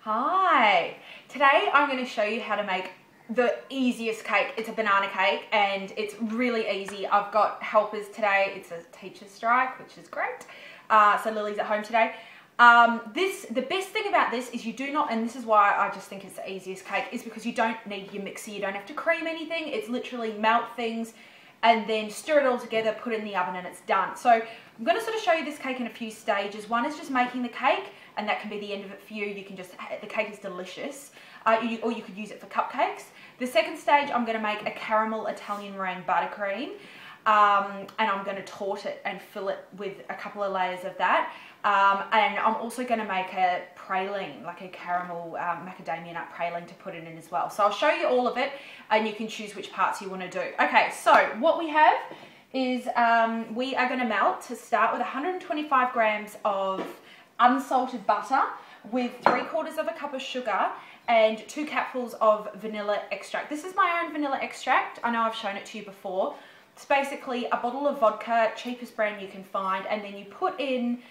Hi! Today I'm going to show you how to make the easiest cake. It's a banana cake and it's really easy. I've got helpers today. It's a teacher's strike, which is great. So Lily's at home today. The best thing about this is you do not, and this is why I just think it's the easiest cake, is because you don't need your mixer. You don't have to cream anything. It's literally melt things and then stir it all together, put it in the oven, and it's done. So I'm going to sort of show you this cake in a few stages. One is just making the cake, and that can be the end of it for you. You can just, the cake is delicious, or you could use it for cupcakes. The second stage, I'm going to make a caramel Italian meringue buttercream, and I'm going to torte it and fill it with a couple of layers of that. And I'm also going to make a praline, like a caramel macadamia nut praline to put it in as well. So I'll show you all of it and you can choose which parts you want to do. Okay, so what we have is we are going to melt, to start with, 125 grams of unsalted butter with 3/4 cup of sugar and 2 cupfuls of vanilla extract. This is my own vanilla extract. I know I've shown it to you before. It's basically a bottle of vodka, cheapest brand you can find, and then you put in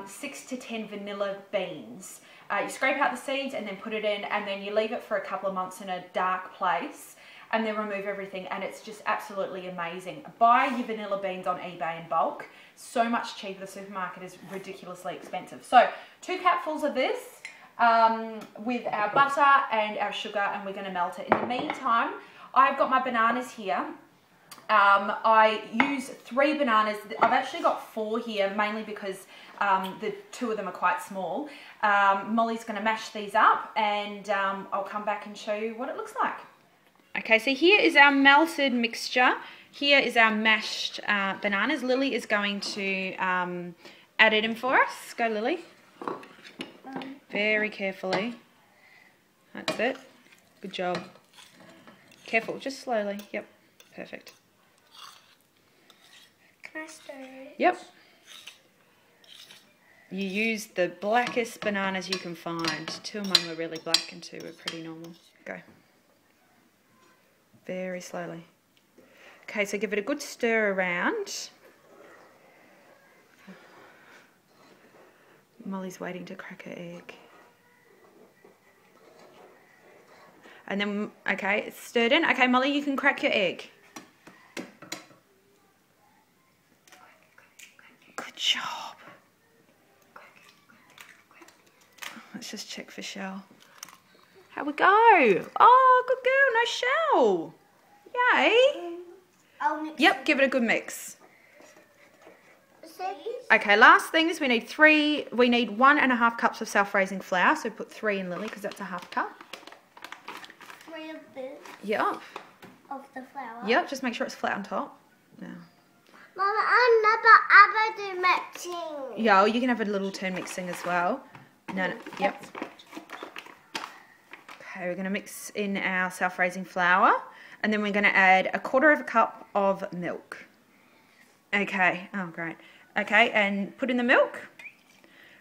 6 to 10 vanilla beans. You scrape out the seeds and then put it in, and then you leave it for a couple of months in a dark place and then remove everything, and it's just absolutely amazing. Buy your vanilla beans on eBay in bulk. So much cheaper. The supermarket is ridiculously expensive. So 2 cupfuls of this with our butter and our sugar, and we're going to melt it. In the meantime, I've got my bananas here. I use 3 bananas. I've actually got 4 here, mainly because the 2 of them are quite small. Molly's going to mash these up, and I'll come back and show you what it looks like. Okay, so here is our melted mixture. Here is our mashed bananas. Lily is going to add it in for us. Go, Lily. Very carefully. That's it. Good job. Careful, just slowly. Yep, perfect. Can I stir it? Yep. You use the blackest bananas you can find. 2 of mine were really black and 2 were pretty normal. Go. Very slowly. Okay, so give it a good stir around. Molly's waiting to crack her egg. And then, okay, it's stirred in. Okay, Molly, you can crack your egg. Good job. Let's just check for shell. How we go? Oh, good girl, no shell. Yay. I'll mix Yep, give it a good mix. Okay, last thing is we need 1.5 cups of self-raising flour. So put 3 in, Lily, because that's a half cup. 3 of this. Yep. Of the flour. Yep, just make sure it's flat on top. Yeah. Mama, I never ever do mixing. Yeah, you can have a little turn mixing as well. No, yep. Okay, we're going to mix in our self-raising flour, and then we're going to add 1/4 cup of milk. Okay, oh great. Okay, and put in the milk.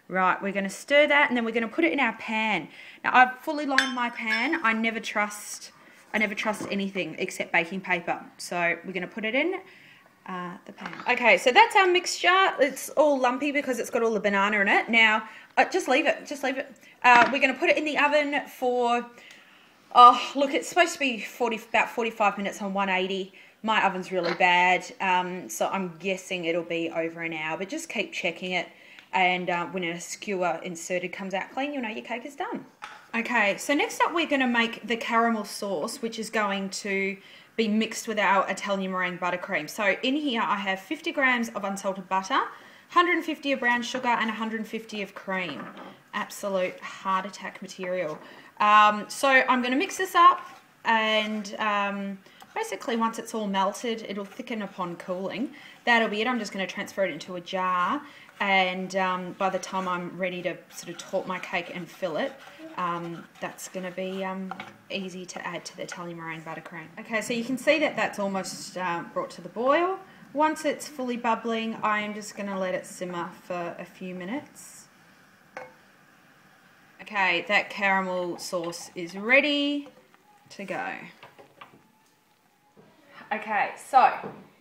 Right, we're going to stir that, and then we're going to put it in our pan. Now, I've fully lined my pan. I never trust anything except baking paper. So we're going to put it in the pan. Okay, so that's our mixture. It's all lumpy because it's got all the banana in it. Now, just leave it. Just leave it. We're going to put it in the oven for, oh, look, it's supposed to be about 45 minutes on 180. My oven's really bad, so I'm guessing it'll be over an hour. But just keep checking it, and when a skewer inserted comes out clean, you'll know your cake is done. Okay, so next up we're going to make the caramel sauce, which is going to be mixed with our Italian meringue buttercream. So in here I have 50 grams of unsalted butter, 150 of brown sugar, and 150 of cream. Absolute heart attack material. So I'm going to mix this up, and basically once it's all melted, it'll thicken upon cooling. That'll be it. I'm just going to transfer it into a jar, and by the time I'm ready to sort of torte my cake and fill it, that's going to be easy to add to the Italian meringue buttercream. Okay, so you can see that that's almost brought to the boil. Once it's fully bubbling, I am just going to let it simmer for a few minutes. Okay, that caramel sauce is ready to go. Okay, so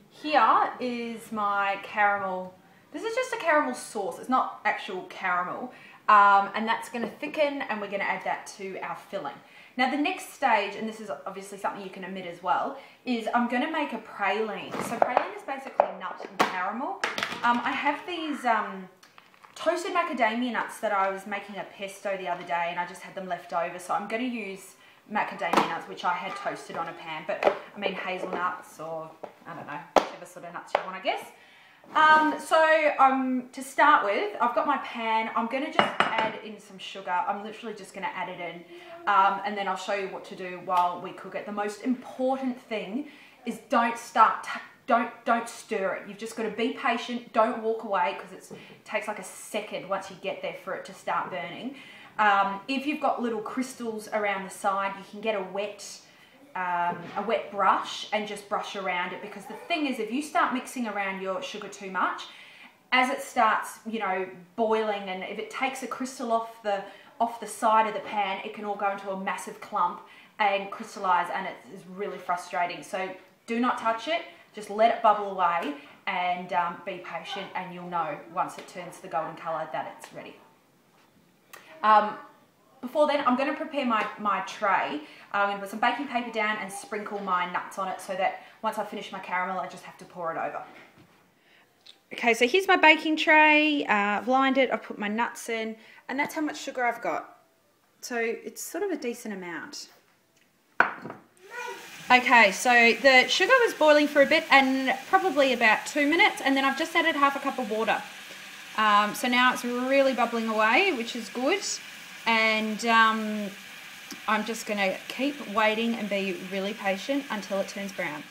here is my caramel. This is just a caramel sauce. It's not actual caramel. and that's going to thicken, and we're going to add that to our filling. Now the next stage, and this is obviously something you can omit as well, is I'm going to make a praline. So praline is basically nut and caramel. I have these toasted macadamia nuts that I was making a pesto the other day, and I just had them left over, so I'm going to use macadamia nuts, which I had toasted on a pan, but I mean hazelnuts, or I don't know, whichever sort of nuts you want, I guess. To start with, I've got my pan. I'm going to just add in some sugar. I'm literally just going to add it in, and then I'll show you what to do while we cook it. The most important thing is don't stir it. You've just got to be patient. Don't walk away, because it takes like a second once you get there for it to start burning. If you've got little crystals around the side, you can get a wet brush and just brush around it, because the thing is, if you start mixing around your sugar too much, as it starts, you know, boiling, and if it takes a crystal off the side of the pan, it can all go into a massive clump and crystallize, and it is really frustrating. So do not touch it, just let it bubble away, and be patient, and you'll know once it turns the golden color that it's ready. Before then, I'm going to prepare my tray. I'm going to put some baking paper down and sprinkle my nuts on it, so that once I finish my caramel, I just have to pour it over. Okay, so here's my baking tray. I've lined it, I've put my nuts in, and that's how much sugar I've got. So it's sort of a decent amount. Okay, so the sugar was boiling for a bit, and probably about 2 minutes, and then I've just added half a cup of water. So now it's really bubbling away, which is good. And I'm just going to keep waiting and be really patient until it turns brown.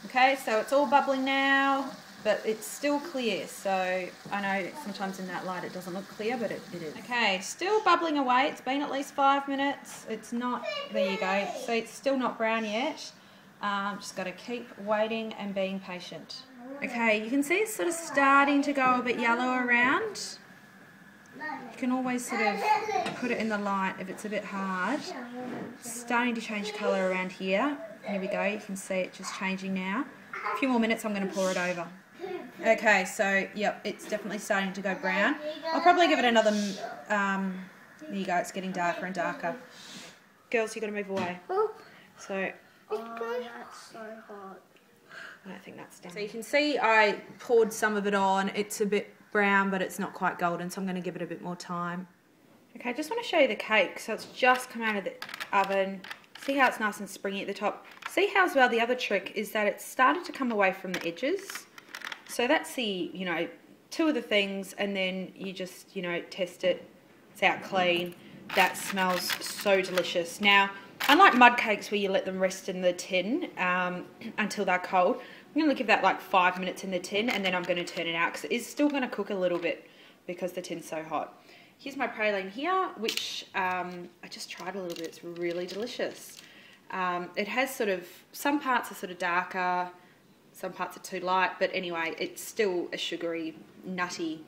Okay, so it's all bubbling now, but it's still clear. So I know sometimes in that light it doesn't look clear, but it is. Okay, still bubbling away. It's been at least 5 minutes. It's not, there you go. So it's still not brown yet. Just got to keep waiting and being patient. Okay, you can see it's sort of starting to go a bit yellow around. You can always sort of put it in the light if it's a bit hard. It's starting to change colour around here. Here we go, you can see it just changing now. A few more minutes, I'm going to pour it over. Okay, so yep, it's definitely starting to go brown. I'll probably give it another, there you go, it's getting darker and darker. Girls, you've got to move away. So, Oh, that's so hot. I don't think that's done. So you can see I poured some of it on. It's a bit brown, but it's not quite golden, so I'm going to give it a bit more time. Okay, I just want to show you the cake. So it's just come out of the oven. See how it's nice and springy at the top. See how as well the other trick is that it's started to come away from the edges. So that's the, you know, two of the things, and then you just, you know, test it. It's out clean. That smells so delicious. Now, unlike mud cakes where you let them rest in the tin until they're cold, I'm going to give that like 5 minutes in the tin, and then I'm going to turn it out because it is still going to cook a little bit because the tin's so hot. Here's my praline here, which I just tried a little bit. It's really delicious. It has sort of, some parts are sort of darker, some parts are too light, but anyway, it's still a sugary, nutty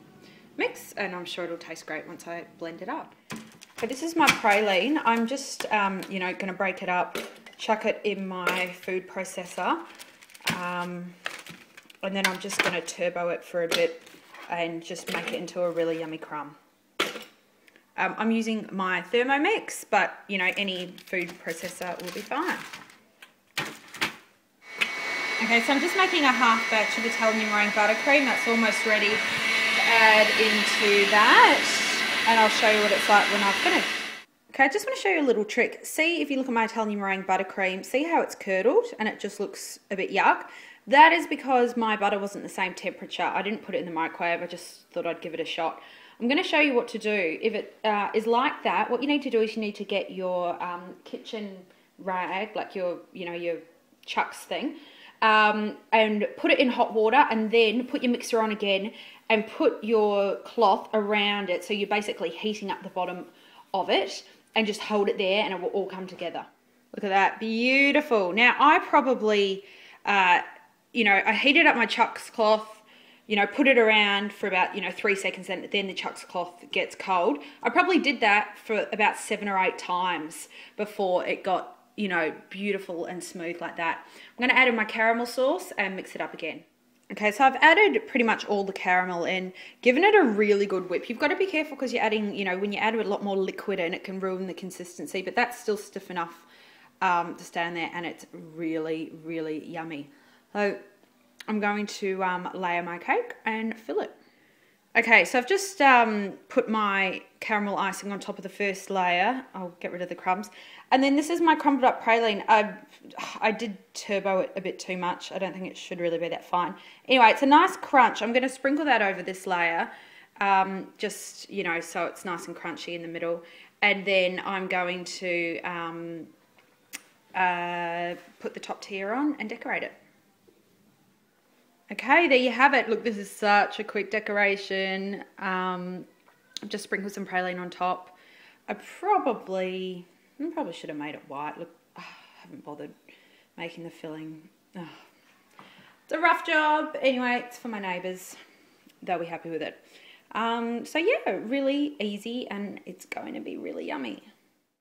mix, and I'm sure it'll taste great once I blend it up. So this is my praline. I'm just, you know, going to break it up, chuck it in my food processor, and then I'm just going to turbo it for a bit and just make it into a really yummy crumb. I'm using my Thermomix, but, you know, any food processor will be fine. Okay, so I'm just making a half batch of Italian Meringue Buttercream. That's almost ready to add into that, and I'll show you what it's like when I've finished. Okay, I just want to show you a little trick. See, if you look at my Italian Meringue Buttercream, see how it's curdled and it just looks a bit yuck? That is because my butter wasn't the same temperature. I didn't put it in the microwave. I just thought I'd give it a shot. I'm going to show you what to do. If it is like that, what you need to do is you need to get your kitchen rag, like your, you know, your chucks thing, and put it in hot water, and then put your mixer on again and put your cloth around it. So you're basically heating up the bottom of it, and just hold it there and it will all come together. Look at that, beautiful. Now I probably, you know, I heated up my chucks cloth, you know, put it around for about, you know, 3 seconds, and then the chucks cloth gets cold. I probably did that for about 7 or 8 times before it got, you know, beautiful and smooth like that. I'm going to add in my caramel sauce and mix it up again. Okay, so I've added pretty much all the caramel and given it a really good whip. You've got to be careful because you're adding, you know, when you add a lot more liquid and it can ruin the consistency, but that's still stiff enough to stand there, and it's really, really yummy. So I'm going to layer my cake and fill it. Okay, so I've just put my caramel icing on top of the first layer. I'll get rid of the crumbs. And then this is my crumbled up praline. I did turbo it a bit too much. I don't think it should really be that fine. Anyway, it's a nice crunch. I'm going to sprinkle that over this layer, just, you know, so it's nice and crunchy in the middle. And then I'm going to put the top tier on and decorate it. Okay, there you have it. Look, this is such a quick decoration. I've just sprinkled some praline on top. I probably should have made it white. Look, I haven't bothered making the filling. Oh, it's a rough job. Anyway, it's for my neighbours. They'll be happy with it. So yeah, really easy, and it's going to be really yummy.